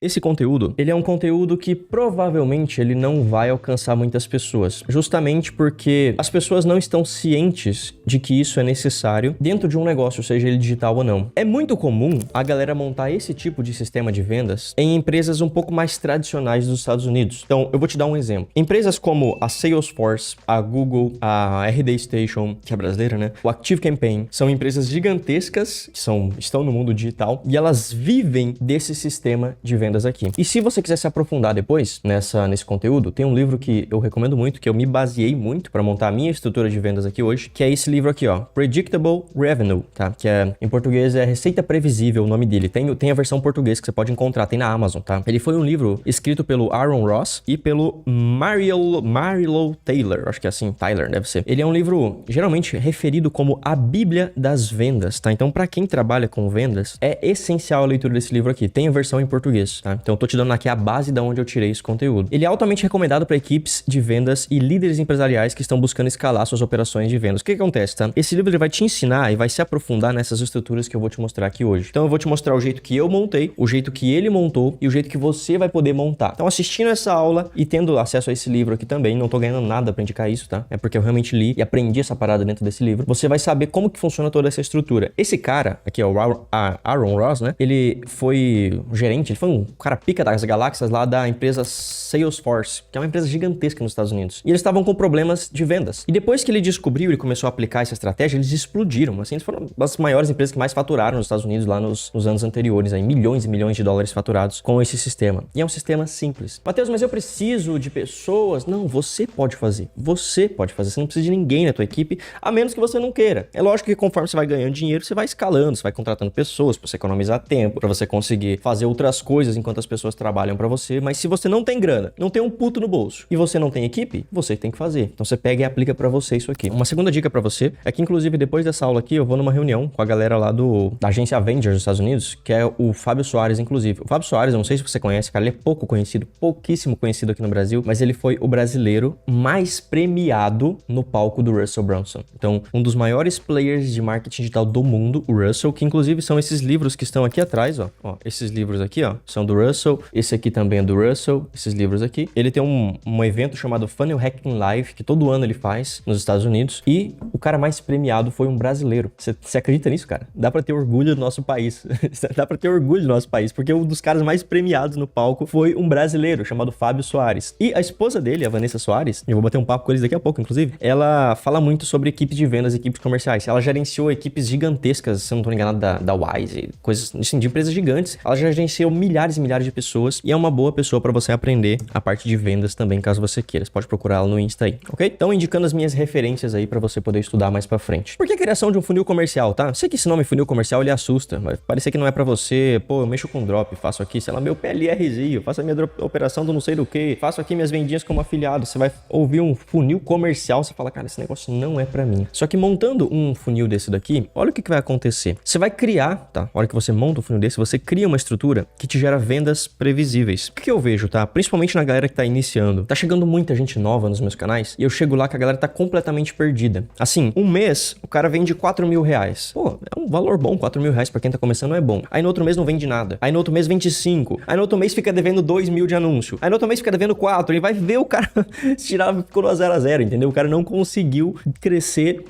Esse conteúdo, ele é um conteúdo que provavelmente ele não vai alcançar muitas pessoas, justamente porque as pessoas não estão cientes de que isso é necessário dentro de um negócio, seja ele digital ou não. É muito comum a galera montar esse tipo de sistema de vendas em empresas um pouco mais tradicionais dos Estados Unidos. Então, eu vou te dar um exemplo. Empresas como a Salesforce, a Google, a RD Station, que é brasileira, né? O ActiveCampaign, são empresas gigantescas que estão no mundo digital e elas vivem desse sistema de vendas aqui. E se você quiser se aprofundar depois nesse conteúdo, tem um livro que eu recomendo muito, que eu me baseei muito para montar a minha estrutura de vendas aqui hoje, que é esse livro aqui, ó, Predictable Revenue, tá? Que em português é Receita Previsível, o nome dele. Tem a versão português que você pode encontrar, tem na Amazon, tá? Ele foi um livro escrito pelo Aaron Ross e pelo Marilo Taylor, acho que é assim, Tyler, deve ser. Ele é um livro geralmente referido como a Bíblia das vendas, tá? Então, para quem trabalha com vendas, é essencial a leitura desse livro aqui. Tem a versão em português. Tá? Então eu tô te dando aqui a base de onde eu tirei esse conteúdo. Ele é altamente recomendado para equipes de vendas e líderes empresariais que estão buscando escalar suas operações de vendas. O que acontece, tá? Esse livro ele vai te ensinar e vai se aprofundar nessas estruturas que eu vou te mostrar aqui hoje. Então eu vou te mostrar o jeito que eu montei, o jeito que ele montou e o jeito que você vai poder montar. Então assistindo essa aula e tendo acesso a esse livro aqui também, não tô ganhando nada para indicar isso, tá? É porque eu realmente li e aprendi essa parada dentro desse livro. Você vai saber como que funciona toda essa estrutura. Esse cara, aqui é o Aaron Ross, né? Ele foi gerente, ele foi um cara pica das galáxias lá da empresa Salesforce, que é uma empresa gigantesca nos Estados Unidos. E eles estavam com problemas de vendas. E depois que ele descobriu e começou a aplicar essa estratégia, eles explodiram. Assim, eles foram as maiores empresas que mais faturaram nos Estados Unidos lá nos anos anteriores, aí, milhões e milhões de dólares faturados com esse sistema. E é um sistema simples. Matheus, mas eu preciso de pessoas? Não, você pode fazer. Você pode fazer. Você não precisa de ninguém na tua equipe, a menos que você não queira. É lógico que conforme você vai ganhando dinheiro, você vai escalando, você vai contratando pessoas para você economizar tempo, para você conseguir fazer outras coisas enquanto as pessoas trabalham para você. Mas se você não tem grana, não tem um puto no bolso e você não tem equipe, você tem que fazer. Então você pega e aplica para você isso aqui. Uma segunda dica para você é que, inclusive, depois dessa aula aqui, eu vou numa reunião com a galera lá da agência Avengers dos Estados Unidos, que é o Fábio Soares, inclusive. O Fábio Soares, eu não sei se você conhece, cara, ele é pouco conhecido, pouquíssimo conhecido aqui no Brasil, mas ele foi o brasileiro mais premiado no palco do Russell Brunson. Então, um dos maiores players de marketing digital do mundo, o Russell, que inclusive são esses livros que estão aqui atrás, ó. Esses livros aqui, ó, são do Russell. Esse aqui também é do Russell, esses livros aqui. Ele tem um evento chamado Funnel Hacking Live, que todo ano ele faz nos Estados Unidos, e o cara mais premiado foi um brasileiro. Você acredita nisso, cara? Dá pra ter orgulho do nosso país. Dá pra ter orgulho do nosso país, porque um dos caras mais premiados no palco foi um brasileiro, chamado Fábio Soares. E a esposa dele, a Vanessa Soares, eu vou bater um papo com eles daqui a pouco, inclusive, ela fala muito sobre equipes de vendas, equipes comerciais. Ela gerenciou equipes gigantescas, se eu não tô enganado, da Wise, coisas assim, de empresas gigantes. Ela já gerenciou milhares e milhares de pessoas e é uma boa pessoa pra você aprender a parte de vendas também, caso você queira. Você pode procurar ela no Insta aí, ok? Então, indicando as minhas referências aí pra você poder estudar mais pra frente. Por que a criação de um funil comercial, tá? Sei que esse nome funil comercial, ele assusta, vai parecer que não é pra você. Pô, eu mexo com drop, faço aqui, sei lá, meu PLRzinho, faço a minha operação do não sei do que, faço aqui minhas vendinhas como afiliado. Você vai ouvir um funil comercial, você fala, cara, esse negócio não é pra mim. Só que montando um funil desse daqui, olha o que vai acontecer. Você vai criar, tá? A hora que você monta um funil desse, você cria uma estrutura que te gera vendas previsíveis. O que eu vejo, tá? Principalmente na galera que tá iniciando. Tá chegando muita gente nova nos meus canais e eu chego lá que a galera tá completamente perdida. Assim, um mês, o cara vende R$4.000. Pô, é um valor bom, R$4.000 pra quem tá começando é bom. Aí no outro mês não vende nada. Aí no outro mês vende 5. Aí no outro mês fica devendo 2.000 de anúncio. Aí no outro mês fica devendo 4. E vai ver o cara ficou no 0 a 0, entendeu? O cara não conseguiu crescer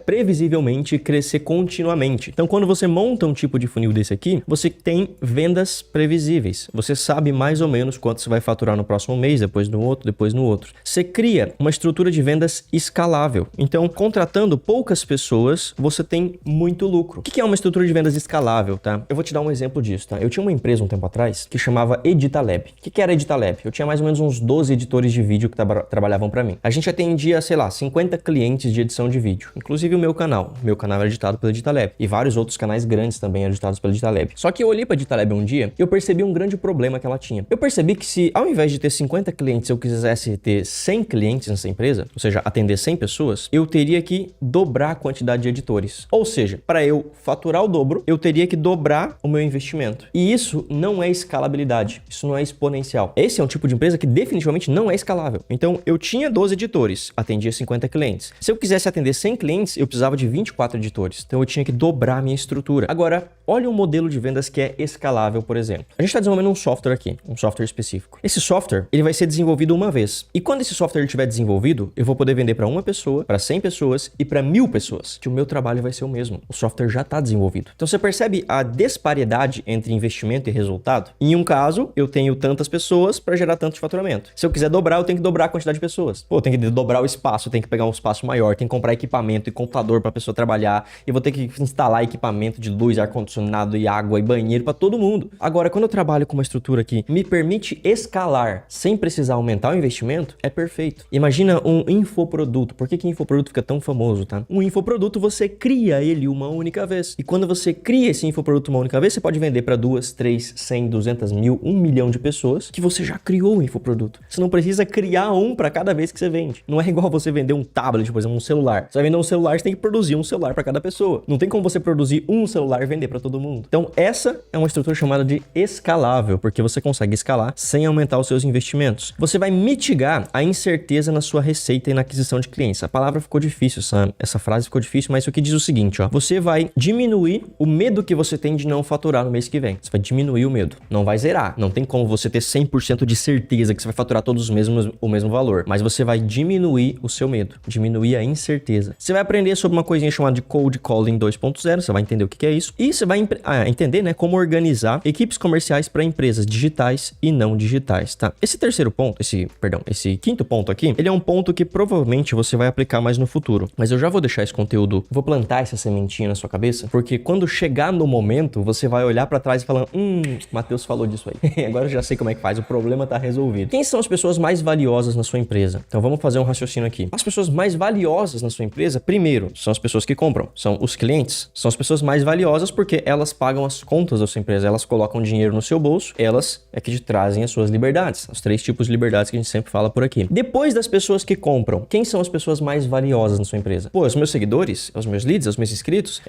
previsivelmente, crescer continuamente. Então, quando você monta um tipo de funil desse aqui, você tem vendas previsíveis. Você sabe mais ou menos quanto você vai faturar no próximo mês, depois no outro, depois no outro. Você cria uma estrutura de vendas escalável. Então, contratando poucas pessoas, você tem muito lucro. O que é uma estrutura de vendas escalável, tá? Eu vou te dar um exemplo disso, tá? Eu tinha uma empresa um tempo atrás que chamava Editalab. O que era Editalab? Eu tinha mais ou menos uns 12 editores de vídeo que trabalhavam para mim. A gente atendia, sei lá, 50 clientes de edição de vídeo. Inclusive o meu canal. Meu canal era editado pela Editalab. E vários outros canais grandes também eram editados pela Editalab. Só que eu olhei pra Editalab um dia e eu percebi um grande problema que ela tinha. Eu percebi que se, ao invés de ter 50 clientes, eu quisesse ter 100 clientes nessa empresa, ou seja, atender 100 pessoas, eu teria que dobrar a quantidade de editores. Ou seja, para eu faturar o dobro, eu teria que dobrar o meu investimento. E isso não é escalabilidade. Isso não é exponencial. Esse é um tipo de empresa que definitivamente não é escalável. Então, eu tinha 12 editores, atendia 50 clientes. Se eu quisesse atender 100 clientes, eu precisava de 24 editores. Então, eu tinha que dobrar a minha estrutura. Agora, olha um modelo de vendas que é escalável, por exemplo. A gente está desenvolvendo um software aqui, um software específico. Esse software, ele vai ser desenvolvido uma vez. E quando esse software estiver desenvolvido, eu vou poder vender para uma pessoa, para 100 pessoas e para 1000 pessoas. Que o meu trabalho vai ser o mesmo. O software já está desenvolvido. Então você percebe a disparidade entre investimento e resultado? Em um caso, eu tenho tantas pessoas para gerar tanto de faturamento. Se eu quiser dobrar, eu tenho que dobrar a quantidade de pessoas. Pô, eu tenho que dobrar o espaço, eu tenho que pegar um espaço maior, tenho que comprar equipamento e computador para a pessoa trabalhar, e vou ter que instalar equipamento de luz, ar-condicionado e água e banheiro para todo mundo. Agora, quando eu trabalho com uma estrutura que me permite escalar sem precisar aumentar o investimento, é perfeito. Imagina um infoproduto. Por que infoproduto fica tão famoso, tá? Um infoproduto, você cria ele uma única vez. E quando você cria esse infoproduto uma única vez, você pode vender para 2, 3, 100, 200 mil, 1 milhão de pessoas que você já criou o infoproduto. Você não precisa criar um para cada vez que você vende. Não é igual você vender um tablet, por exemplo, um celular. Você vai vender um celular, você tem que produzir um celular para cada pessoa. Não tem como você produzir um celular e vender para todo mundo. Então, essa é uma estrutura chamada de escalável, porque você consegue escalar sem aumentar os seus investimentos. Você vai mitigar a incerteza na sua receita e na aquisição de clientes. A palavra ficou difícil, essa frase ficou difícil, mas isso aqui diz o seguinte, ó. Você vai diminuir o medo que você tem de não faturar no mês que vem. Você vai diminuir o medo. Não vai zerar. Não tem como você ter 100% de certeza que você vai faturar todos os mesmos, o mesmo valor. Mas você vai diminuir o seu medo. Diminuir a incerteza. Você vai aprender sobre uma coisinha chamada de Cold Calling 2.0. Você vai entender o que é isso. E você vai entender, né, como organizar equipes comerciais para empresas digitais e não digitais, tá? Esse quinto ponto aqui, ele é um ponto que provavelmente você vai aplicar mais no futuro. Mas eu já vou deixar esse conteúdo, vou plantar essa sementinha na sua cabeça, porque quando chegar no momento, você vai olhar para trás e falar, Matheus falou disso aí. Agora eu já sei como é que faz, o problema tá resolvido. Quem são as pessoas mais valiosas na sua empresa? Então vamos fazer um raciocínio aqui. As pessoas mais valiosas na sua empresa, primeiro, são as pessoas que compram, são os clientes, são as pessoas mais valiosas porque elas pagam as contas da sua empresa, elas colocam dinheiro no seu bolso, elas é que te trazem as suas liberdades, os 3 tipos de liberdades que a gente sempre fala por aqui. Depois das pessoas que compram, quem são as pessoas mais valiosas na sua empresa? Pô, os meus seguidores, os meus leads, os meus inscritos,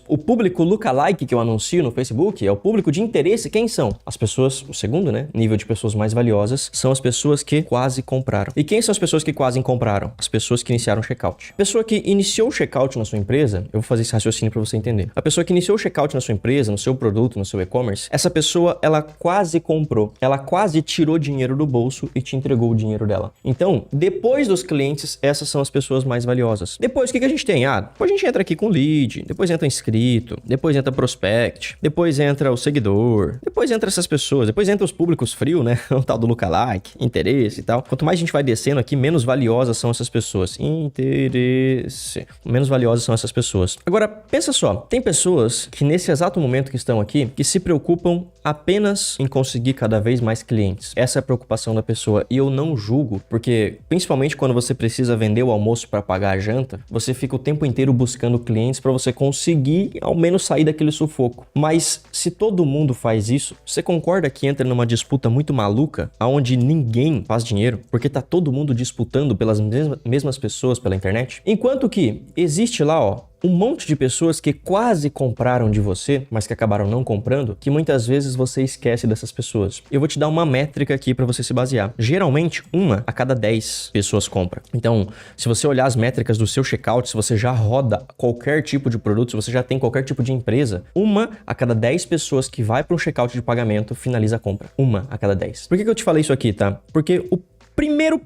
o público lookalike que eu anuncio no Facebook, é o público de interesse, quem são? As pessoas, o segundo, né, nível de pessoas mais valiosas, são as pessoas que quase compraram. E quem são as pessoas que quase compraram? As pessoas que iniciaram o checkout. A pessoa que iniciou o checkout na sua empresa, eu vou fazer esse raciocínio para você entender. A pessoa que iniciou o checkout na sua empresa, no seu produto, no seu e-commerce, essa pessoa, ela quase comprou, ela quase tirou dinheiro do bolso e te entregou o dinheiro dela. Então, depois dos clientes, essas são as pessoas mais valiosas. Depois, o que a gente tem? Depois a gente entra aqui com lead, depois entra inscrito, depois entra prospect, depois entra o seguidor, depois entra essas pessoas, depois entra os públicos frios, né? O tal do lookalike, interesse e tal. Quanto mais a gente vai descendo aqui, menos valiosas são essas pessoas. Interesse. Menos valiosas são essas pessoas. Agora, pensa só, tem pessoas que nesse exato momento que estão aqui, que se preocupam apenas em conseguir cada vez mais clientes. Essa é a preocupação da pessoa e eu não julgo, porque principalmente quando você precisa vender o almoço para pagar a janta, você fica o tempo inteiro buscando clientes para você conseguir ao menos sair daquele sufoco. Mas se todo mundo faz isso, você concorda que entra numa disputa muito maluca, onde ninguém faz dinheiro, porque tá todo mundo disputando pelas mesmas pessoas pela internet? Enquanto que existe lá, um monte de pessoas que quase compraram de você, mas que acabaram não comprando, que muitas vezes você esquece dessas pessoas. Eu vou te dar uma métrica aqui para você se basear. Geralmente, 1 a cada 10 pessoas compra. Então, se você olhar as métricas do seu checkout, se você já roda qualquer tipo de produto, se você já tem qualquer tipo de empresa, 1 a cada 10 pessoas que vai para um checkout de pagamento finaliza a compra. 1 a cada 10. Por que eu te falei isso aqui, tá? Porque o primeiro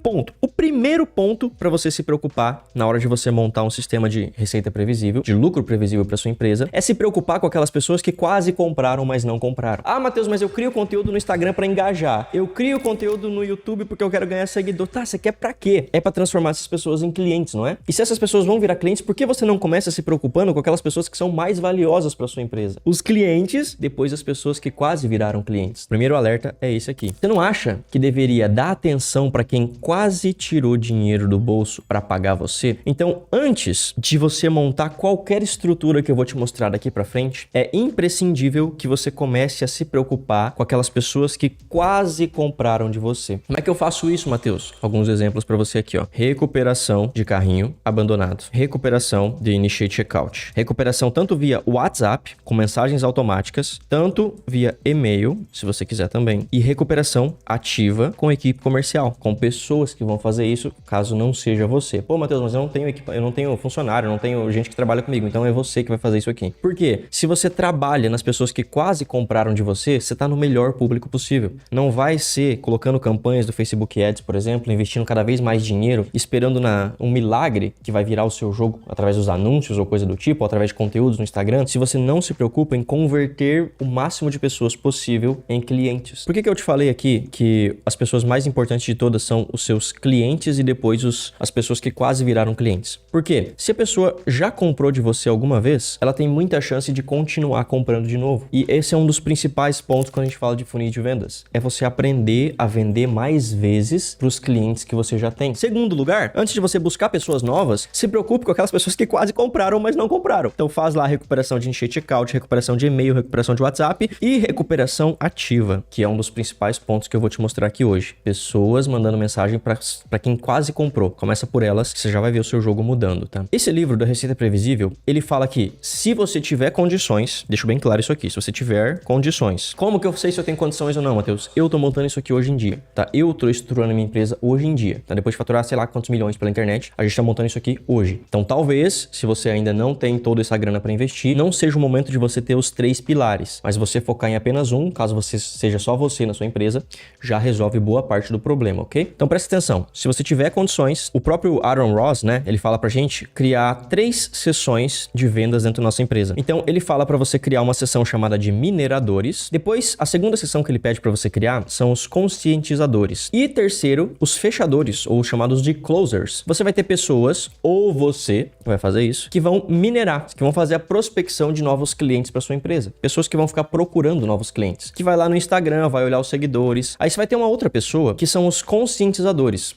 ponto para você se preocupar na hora de você montar um sistema de receita previsível, de lucro previsível para sua empresa, é se preocupar com aquelas pessoas que quase compraram, mas não compraram. Matheus, mas eu crio conteúdo no Instagram para engajar. Eu crio conteúdo no YouTube porque eu quero ganhar seguidor. Tá, você quer para quê? É para transformar essas pessoas em clientes, não é? E se essas pessoas vão virar clientes, por que você não começa se preocupando com aquelas pessoas que são mais valiosas para sua empresa? Os clientes, depois as pessoas que quase viraram clientes. Primeiro alerta é esse aqui. Você não acha que deveria dar atenção para quem quase tirou dinheiro do bolso para pagar você? Então, antes de você montar qualquer estrutura que eu vou te mostrar daqui para frente, é imprescindível que você comece a se preocupar com aquelas pessoas que quase compraram de você. Como é que eu faço isso, Matheus? Alguns exemplos para você aqui, ó. Recuperação de carrinho abandonado. Recuperação de Initiate Checkout. Recuperação tanto via WhatsApp, com mensagens automáticas, tanto via e-mail, se você quiser também. E recuperação ativa com equipe comercial, com com pessoas que vão fazer isso, caso não seja você. Pô, Matheus, mas eu não tenho funcionário, eu não tenho gente que trabalha comigo, então é você que vai fazer isso aqui. Por quê? Se você trabalha nas pessoas que quase compraram de você, você tá no melhor público possível. Não vai ser colocando campanhas do Facebook Ads, por exemplo, investindo cada vez mais dinheiro, esperando um milagre que vai virar o seu jogo através dos anúncios ou coisa do tipo, ou através de conteúdos no Instagram, se você não se preocupa em converter o máximo de pessoas possível em clientes. Por que eu te falei aqui que as pessoas mais importantes de todas são os seus clientes e depois as pessoas que quase viraram clientes? Por quê? Se a pessoa já comprou de você alguma vez, ela tem muita chance de continuar comprando de novo. E esse é um dos principais pontos quando a gente fala de funil de vendas. É você aprender a vender mais vezes para os clientes que você já tem. Segundo lugar, antes de você buscar pessoas novas, se preocupe com aquelas pessoas que quase compraram, mas não compraram. Então faz lá a recuperação de encher checkout, recuperação de e-mail, recuperação de WhatsApp e recuperação ativa, que é um dos principais pontos que eu vou te mostrar aqui hoje. Pessoas mandando mensagem para quem quase comprou. Começa por elas, que você já vai ver o seu jogo mudando, tá? Esse livro da Receita Previsível, ele fala que se você tiver condições, deixa bem claro isso aqui, se você tiver condições. Como que eu sei se eu tenho condições ou não, Matheus? Eu tô montando isso aqui hoje em dia, tá? Eu tô estruturando a minha empresa hoje em dia, tá? Depois de faturar, sei lá, quantos milhões pela internet, a gente tá montando isso aqui hoje. Então, talvez, se você ainda não tem toda essa grana para investir, não seja o momento de você ter os 3 pilares, mas você focar em apenas um, caso você seja só você na sua empresa, já resolve boa parte do problema, ok? Então, presta atenção. Se você tiver condições, o próprio Aaron Ross, né, ele fala pra gente criar 3 sessões de vendas dentro da nossa empresa. Então, ele fala pra você criar uma sessão chamada de mineradores. Depois, a segunda sessão que ele pede pra você criar são os conscientizadores. E terceiro, os fechadores, ou chamados de closers. Você vai ter pessoas, ou você vai fazer isso, que vão minerar, que vão fazer a prospecção de novos clientes para sua empresa. Pessoas que vão ficar procurando novos clientes. Que vai lá no Instagram, vai olhar os seguidores. Aí você vai ter uma outra pessoa, que são os conscientizadores.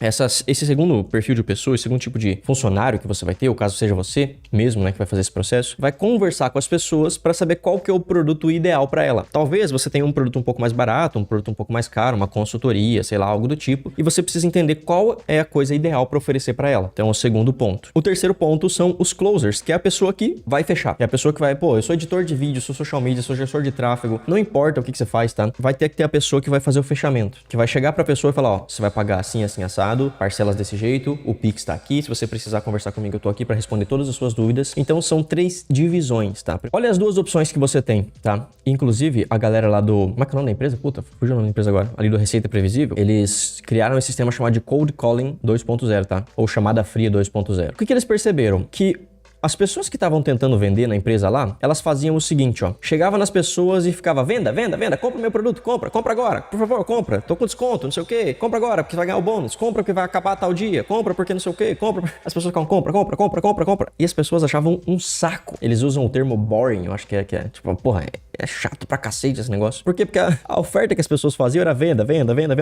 Esse segundo perfil de pessoa, esse segundo tipo de funcionário que você vai ter, ou caso seja você mesmo, né, que vai fazer esse processo, vai conversar com as pessoas para saber qual que é o produto ideal para ela. Talvez você tenha um produto um pouco mais barato, um produto um pouco mais caro, uma consultoria, sei lá, algo do tipo, e você precisa entender qual é a coisa ideal para oferecer para ela. Então, é o segundo ponto. O terceiro ponto são os closers, que é a pessoa que vai fechar. É a pessoa que vai, pô, eu sou editor de vídeo, sou social media, sou gestor de tráfego, não importa o que você faz, tá? Vai ter que ter a pessoa que vai fazer o fechamento, que vai chegar pra pessoa e falar, ó, você vai pagar assim, assim, assado, parcelas desse jeito, o Pix tá aqui, se você precisar conversar comigo, eu tô aqui pra responder todas as suas dúvidas. Então, são 3 divisões, tá? Olha as 2 opções que você tem, tá? Inclusive, a galera lá do... Como é que é o nome da empresa? Puta, fugiu o nome da empresa agora. Ali do Receita Previsível, eles criaram esse sistema chamado de Cold Calling 2.0, tá? Ou chamada fria 2.0. O que eles perceberam? Que as pessoas que estavam tentando vender na empresa lá, elas faziam o seguinte, ó. Chegava nas pessoas e ficava, venda, compra o meu produto, compra agora, por favor, compra, tô com desconto, não sei o quê, compra agora porque você vai ganhar o bônus, compra porque vai acabar tal dia, compra porque não sei o quê, compra. As pessoas ficavam, compra. E as pessoas achavam um saco. Eles usam o termo boring, eu acho que é tipo, porra, é chato pra cacete esse negócio. Por quê? Porque a oferta que as pessoas faziam era venda,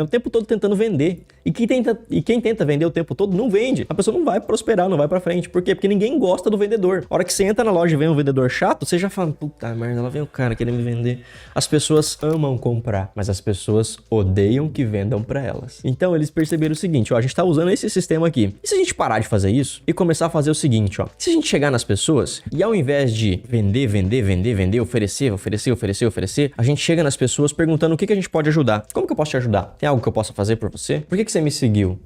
o tempo todo tentando vender. E quem tenta vender o tempo todo não vende. A pessoa não vai prosperar, não vai pra frente. Por quê? Porque ninguém gosta do vendedor. A hora que você entra na loja e vem um vendedor chato, você já fala, puta merda, lá vem o cara querendo me vender. As pessoas amam comprar, mas as pessoas odeiam que vendam pra elas. Então eles perceberam o seguinte, ó, a gente tá usando esse sistema aqui. E se a gente parar de fazer isso e começar a fazer o seguinte, ó, se a gente chegar nas pessoas e ao invés de vender, oferecer, a gente chega nas pessoas perguntando o que a gente pode ajudar. Como que eu posso te ajudar? Tem algo que eu possa fazer por você? Por que você me seguiu?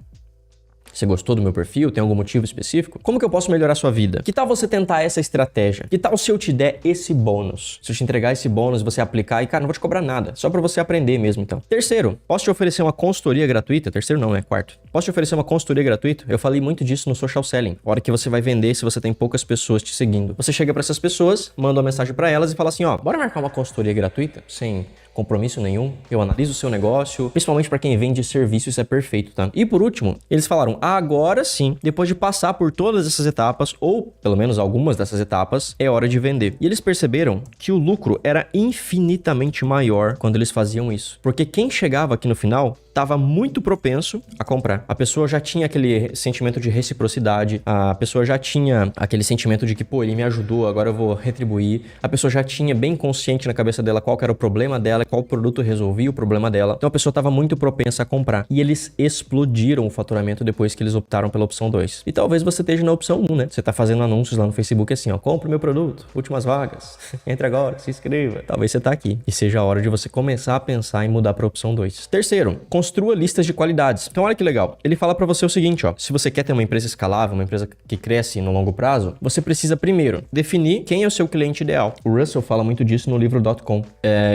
Você gostou do meu perfil? Tem algum motivo específico? Como que eu posso melhorar a sua vida? Que tal você tentar essa estratégia? Que tal se eu te der esse bônus? Se eu te entregar esse bônus, você aplicar e, cara, não vou te cobrar nada. Só pra você aprender mesmo, então. Terceiro, posso te oferecer uma consultoria gratuita? Terceiro não, né? Quarto. Posso te oferecer uma consultoria gratuita? Eu falei muito disso no social selling. A hora que você vai vender, se você tem poucas pessoas te seguindo. Você chega pra essas pessoas, manda uma mensagem pra elas e fala assim, ó, bora marcar uma consultoria gratuita? Sem compromisso nenhum, eu analiso o seu negócio, principalmente para quem vende serviço, isso é perfeito, tá? E por último, eles falaram, agora sim, depois de passar por todas essas etapas, ou pelo menos algumas dessas etapas, é hora de vender. E eles perceberam que o lucro era infinitamente maior quando eles faziam isso, porque quem chegava aqui no final estava muito propenso a comprar. A pessoa já tinha aquele sentimento de reciprocidade, a pessoa já tinha aquele sentimento de que, pô, ele me ajudou, agora eu vou retribuir. A pessoa já tinha bem consciente na cabeça dela qual que era o problema dela, qual produto resolvia o problema dela. Então a pessoa estava muito propensa a comprar. E eles explodiram o faturamento depois que eles optaram pela opção 2. E talvez você esteja na opção 1, né? Você tá fazendo anúncios lá no Facebook assim, ó, compra o meu produto, últimas vagas, entre agora, se inscreva. Talvez você tá aqui e seja a hora de você começar a pensar em mudar para a opção 2. Terceiro, construa listas de qualidades. Então olha que legal. Ele fala para você o seguinte, ó, se você quer ter uma empresa escalável, uma empresa que cresce no longo prazo, você precisa primeiro definir quem é o seu cliente ideal. O Russell fala muito disso no livro .com.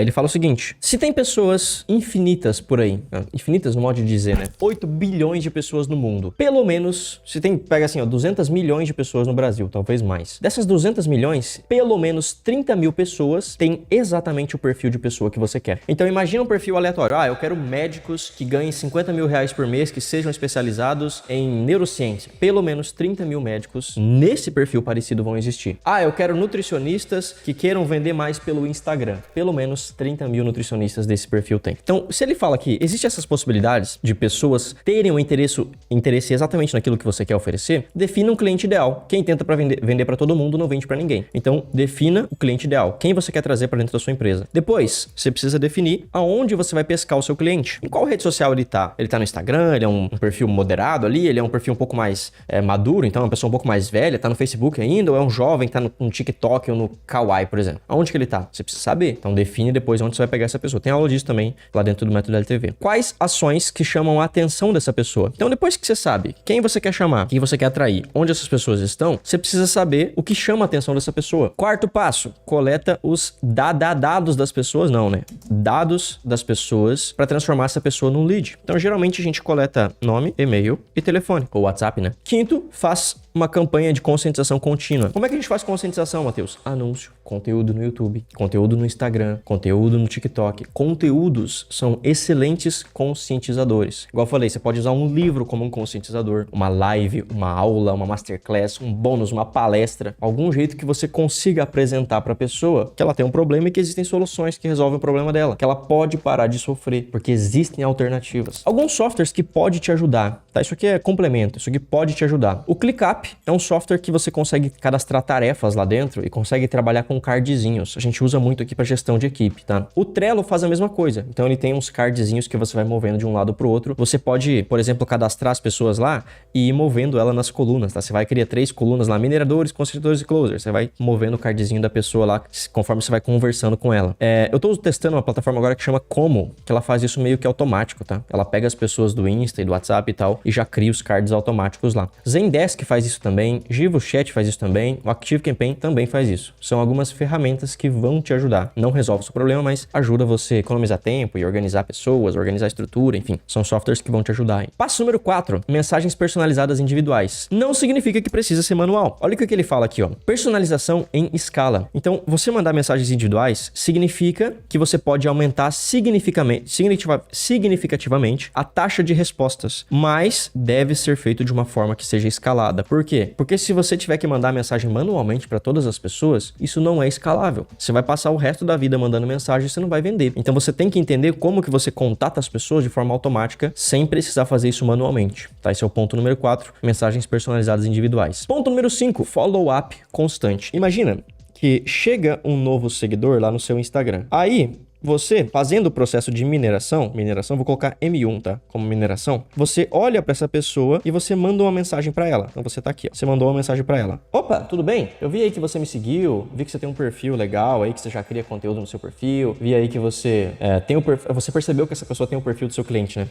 Ele fala o seguinte, se tem pessoas infinitas por aí, infinitas no modo de dizer, né? 8 bilhões de pessoas no mundo. Pelo menos, se tem, pega assim, ó, 200 milhões de pessoas no Brasil, talvez mais. Dessas 200 milhões, pelo menos 30 mil pessoas têm exatamente o perfil de pessoa que você quer. Então imagina um perfil aleatório. Eu quero médicos que ganhem 50 mil reais por mês, que sejam especializados em neurociência. Pelo menos 30 mil médicos nesse perfil parecido vão existir. Eu quero nutricionistas que queiram vender mais pelo Instagram. Pelo menos 30 mil nutricionistas desse perfil tem. Então, se ele fala que existem essas possibilidades de pessoas terem um interesse exatamente naquilo que você quer oferecer, defina um cliente ideal. Quem tenta para vender para todo mundo não vende para ninguém. Então, defina o cliente ideal. Quem você quer trazer para dentro da sua empresa. Depois, você precisa definir aonde você vai pescar o seu cliente. Em qual rede social ele tá? Ele tá no Instagram, ele é um perfil moderado ali, ele é um perfil um pouco mais maduro, então é uma pessoa um pouco mais velha, tá no Facebook ainda, ou é um jovem que tá no TikTok ou no Kawaii, por exemplo. Aonde que ele tá? Você precisa saber. Então define depois onde você vai pegar essa pessoa. Tem aula disso também lá dentro do método LTV. Quais ações que chamam a atenção dessa pessoa? Então depois que você sabe quem você quer chamar, quem você quer atrair, onde essas pessoas estão, você precisa saber o que chama a atenção dessa pessoa. Quarto passo, coleta os dados das pessoas, não, né? Dados das pessoas para transformar essa pessoa num lead. Então geralmente a gente coleta nome, e-mail e telefone, ou WhatsApp, né? Quinto, faz uma campanha de conscientização contínua. Como é que a gente faz conscientização, Matheus? Anúncio, conteúdo no YouTube, conteúdo no Instagram, conteúdo no TikTok. Conteúdos são excelentes conscientizadores. Igual eu falei, você pode usar um livro como um conscientizador, uma live, uma aula, uma masterclass, um bônus, uma palestra, algum jeito que você consiga apresentar para a pessoa que ela tem um problema e que existem soluções que resolvem o problema dela, que ela pode parar de sofrer, porque existem alternativas. Alguns softwares que podem te ajudar, tá? Isso aqui é complemento, isso aqui pode te ajudar. O ClickUp é um software que você consegue cadastrar tarefas lá dentro e consegue trabalhar com cardzinhos. A gente usa muito aqui para gestão de equipe, tá? O Trello faz a mesma coisa. Então ele tem uns cardzinhos que você vai movendo de um lado pro outro. Você pode, por exemplo, cadastrar as pessoas lá e ir movendo ela nas colunas, tá? Você vai criar 3 colunas lá, mineradores, construtores e closers. Você vai movendo o cardzinho da pessoa lá conforme você vai conversando com ela. Eu tô testando uma plataforma agora que chama Como, que ela faz isso meio que automático, tá? Ela pega as pessoas do Insta e do WhatsApp e tal e já cria os cards automáticos lá. Zendesk faz isso também, GivoChat faz isso também, o ActiveCampaign também faz isso. São algumas ferramentas que vão te ajudar. Não resolve o seu problema, mas ajuda você a economizar tempo e organizar pessoas, organizar a estrutura, enfim. São softwares que vão te ajudar aí. Passo número 4, mensagens personalizadas individuais. Não significa que precisa ser manual. Olha o que ele fala aqui, ó. Personalização em escala. Então, você mandar mensagens individuais significa que você pode aumentar significativamente a taxa de respostas, mas deve ser feito de uma forma que seja escalada. Por quê? Porque se você tiver que mandar mensagem manualmente para todas as pessoas, isso não é escalável. Você vai passar o resto da vida mandando mensagem e você não vai vender. Então você tem que entender como que você contata as pessoas de forma automática sem precisar fazer isso manualmente, tá? Esse é o ponto número 4, mensagens personalizadas individuais. Ponto número 5, follow-up constante. Imagina que chega um novo seguidor lá no seu Instagram. Aí, você, fazendo o processo de mineração, vou colocar M1, tá? Como mineração, você olha pra essa pessoa e você manda uma mensagem pra ela. Então você tá aqui, ó. Você mandou uma mensagem pra ela. Opa, tudo bem? Eu vi aí que você me seguiu, vi que você tem um perfil legal aí, que você já cria conteúdo no seu perfil, vi aí que você tem um perfil, você percebeu que essa pessoa tem um perfil do seu cliente, né?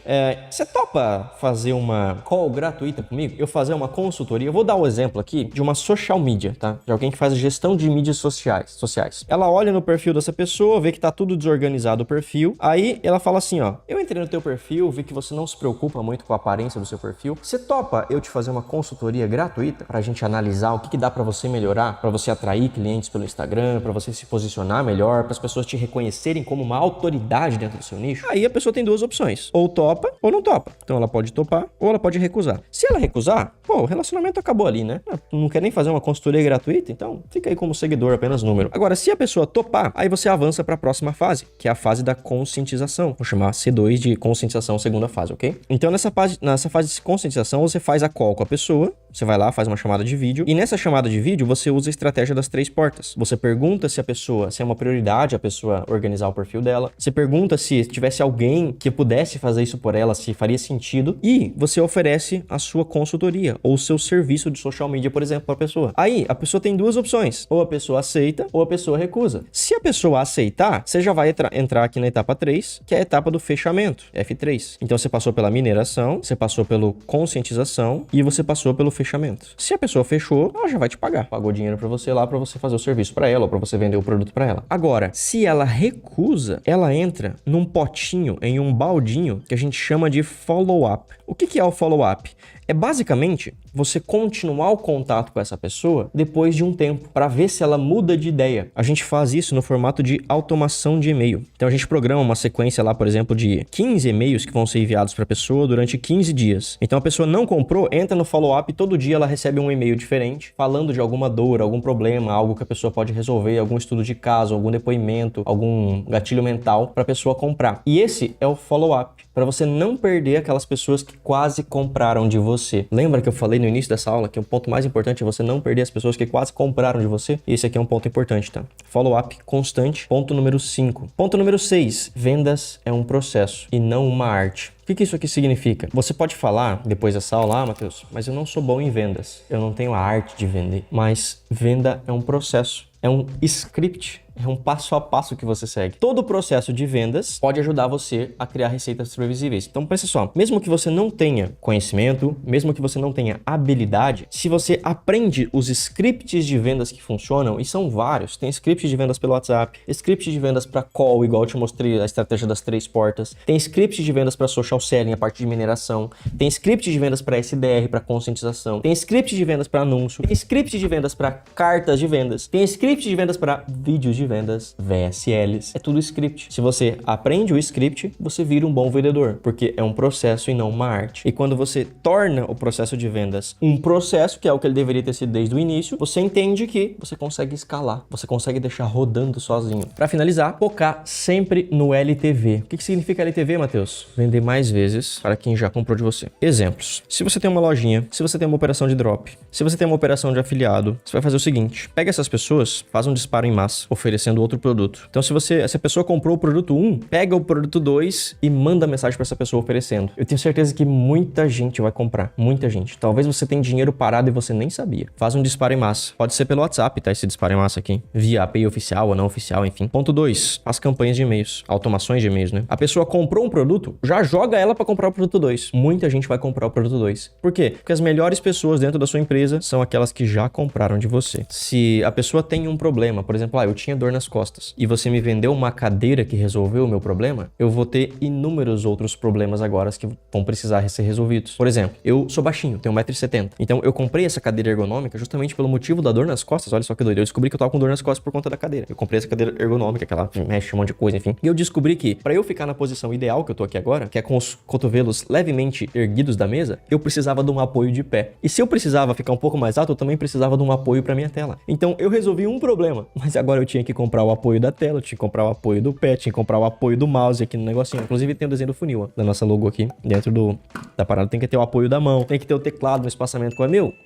Você topa fazer uma call gratuita comigo? Eu fazer uma consultoria? Eu vou dar um exemplo aqui de uma social media, tá? De alguém que faz gestão de mídias sociais. Ela olha no perfil dessa pessoa, vê que tá tudo desorganizado o perfil, aí ela fala assim, ó, eu entrei no teu perfil, vi que você não se preocupa muito com a aparência do seu perfil, você topa eu te fazer uma consultoria gratuita pra gente analisar o que dá pra você melhorar, pra você atrair clientes pelo Instagram, pra você se posicionar melhor, para as pessoas te reconhecerem como uma autoridade dentro do seu nicho? Aí a pessoa tem duas opções, ou topa ou não topa. Então ela pode topar ou ela pode recusar. Se ela recusar, pô, o relacionamento acabou ali, né? Não quer nem fazer uma consultoria gratuita, então fica aí como seguidor, apenas número. Agora, se a pessoa topar, aí você avança pra próxima fase, que é a fase da conscientização. Vou chamar C2 de conscientização, segunda fase, ok? Então, nessa fase de conscientização, você faz a call com a pessoa, você vai lá, faz uma chamada de vídeo, e nessa chamada de vídeo, você usa a estratégia das 3 portas. Você pergunta se é uma prioridade a pessoa organizar o perfil dela, você pergunta se tivesse alguém que pudesse fazer isso por ela, se faria sentido, e você oferece a sua consultoria, ou o seu serviço de social media, por exemplo, para a pessoa. Aí, a pessoa tem duas opções, ou a pessoa aceita, ou a pessoa recusa. Se a pessoa aceitar, você já vai entrar aqui na etapa 3, que é a etapa do fechamento, F3. Então você passou pela mineração, você passou pela conscientização e você passou pelo fechamento. Se a pessoa fechou, ela já vai te pagar. Pagou dinheiro para você lá para você fazer o serviço para ela ou para você vender o produto para ela. Agora, se ela recusa, ela entra num potinho, em um baldinho que a gente chama de follow-up. O que é o follow-up? É basicamente você continuar o contato com essa pessoa depois de um tempo, para ver se ela muda de ideia. A gente faz isso no formato de automação de e-mail. Então a gente programa uma sequência lá, por exemplo, de 15 e-mails que vão ser enviados para a pessoa durante 15 dias. Então a pessoa não comprou, entra no follow-up, todo dia ela recebe um e-mail diferente, falando de alguma dor, algum problema, algo que a pessoa pode resolver, algum estudo de caso, algum depoimento, algum gatilho mental para a pessoa comprar. E esse é o follow-up, para você não perder aquelas pessoas que quase compraram de você. Lembra que eu falei no início dessa aula que o ponto mais importante é você não perder as pessoas que quase compraram de você? Esse aqui é um ponto importante, tá? Follow-up constante. Ponto número 5. Ponto número 6. Vendas é um processo e não uma arte. O que isso aqui significa? Você pode falar depois dessa aula, Matheus, mas eu não sou bom em vendas. Eu não tenho a arte de vender. Mas venda é um processo. É um script. É um passo a passo que você segue. Todo o processo de vendas pode ajudar você a criar receitas previsíveis. Então, pensa só, mesmo que você não tenha conhecimento, mesmo que você não tenha habilidade, se você aprende os scripts de vendas que funcionam, e são vários, tem scripts de vendas pelo WhatsApp, scripts de vendas para call, igual eu te mostrei a estratégia das 3 portas, tem scripts de vendas para social selling, a parte de mineração, tem scripts de vendas para SDR, para conscientização, tem scripts de vendas para anúncio, tem scripts de vendas para cartas de vendas, tem scripts de vendas para vídeos de vendas, VSLs, é tudo script. Se você aprende o script, você vira um bom vendedor, porque é um processo e não uma arte. E quando você torna o processo de vendas um processo, que é o que ele deveria ter sido desde o início, você entende que você consegue escalar, você consegue deixar rodando sozinho. Para finalizar, focar sempre no LTV. O que significa LTV, Matheus? Vender mais vezes para quem já comprou de você. Exemplos. Se você tem uma lojinha, se você tem uma operação de drop, se você tem uma operação de afiliado, você vai fazer o seguinte, pega essas pessoas, faz um disparo em massa, oferecendo outro produto. Então, se a pessoa comprou o produto 1, pega o produto 2 e manda mensagem para essa pessoa oferecendo. Eu tenho certeza que muita gente vai comprar. Muita gente. Talvez você tenha dinheiro parado e você nem sabia. Faz um disparo em massa. Pode ser pelo WhatsApp, tá? Esse disparo em massa aqui. Via API oficial ou não oficial, enfim. Ponto 2. As campanhas de e-mails. Automações de e-mails, né? A pessoa comprou um produto, já joga ela para comprar o produto 2. Muita gente vai comprar o produto 2. Por quê? Porque as melhores pessoas dentro da sua empresa são aquelas que já compraram de você. Se a pessoa tem um problema, por exemplo, eu tinha dor nas costas e você me vendeu uma cadeira que resolveu o meu problema, eu vou ter inúmeros outros problemas agora que vão precisar ser resolvidos. Por exemplo, eu sou baixinho, tenho 1,70 m. Então eu comprei essa cadeira ergonômica justamente pelo motivo da dor nas costas. Olha só que doido. Eu descobri que eu tava com dor nas costas por conta da cadeira. Eu comprei essa cadeira ergonômica, que ela mexe um monte de coisa, enfim. E eu descobri que para eu ficar na posição ideal que eu tô aqui agora, que é com os cotovelos levemente erguidos da mesa, eu precisava de um apoio de pé. E se eu precisava ficar um pouco mais alto, eu também precisava de um apoio para minha tela. Então eu resolvi um problema, mas agora eu tinha que comprar o apoio da tela, eu tinha que comprar o apoio do pé, tinha que comprar o apoio do mouse aqui no negocinho. Inclusive tem o desenho do funil, ó, da nossa logo aqui. Dentro da parada tem que ter o apoio da mão, tem que ter o teclado no espaçamento.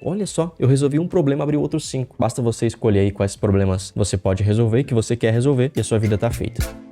Olha só, eu resolvi um problema, abri outros 5. Basta você escolher aí quais problemas você pode resolver, que você quer resolver, e a sua vida tá feita.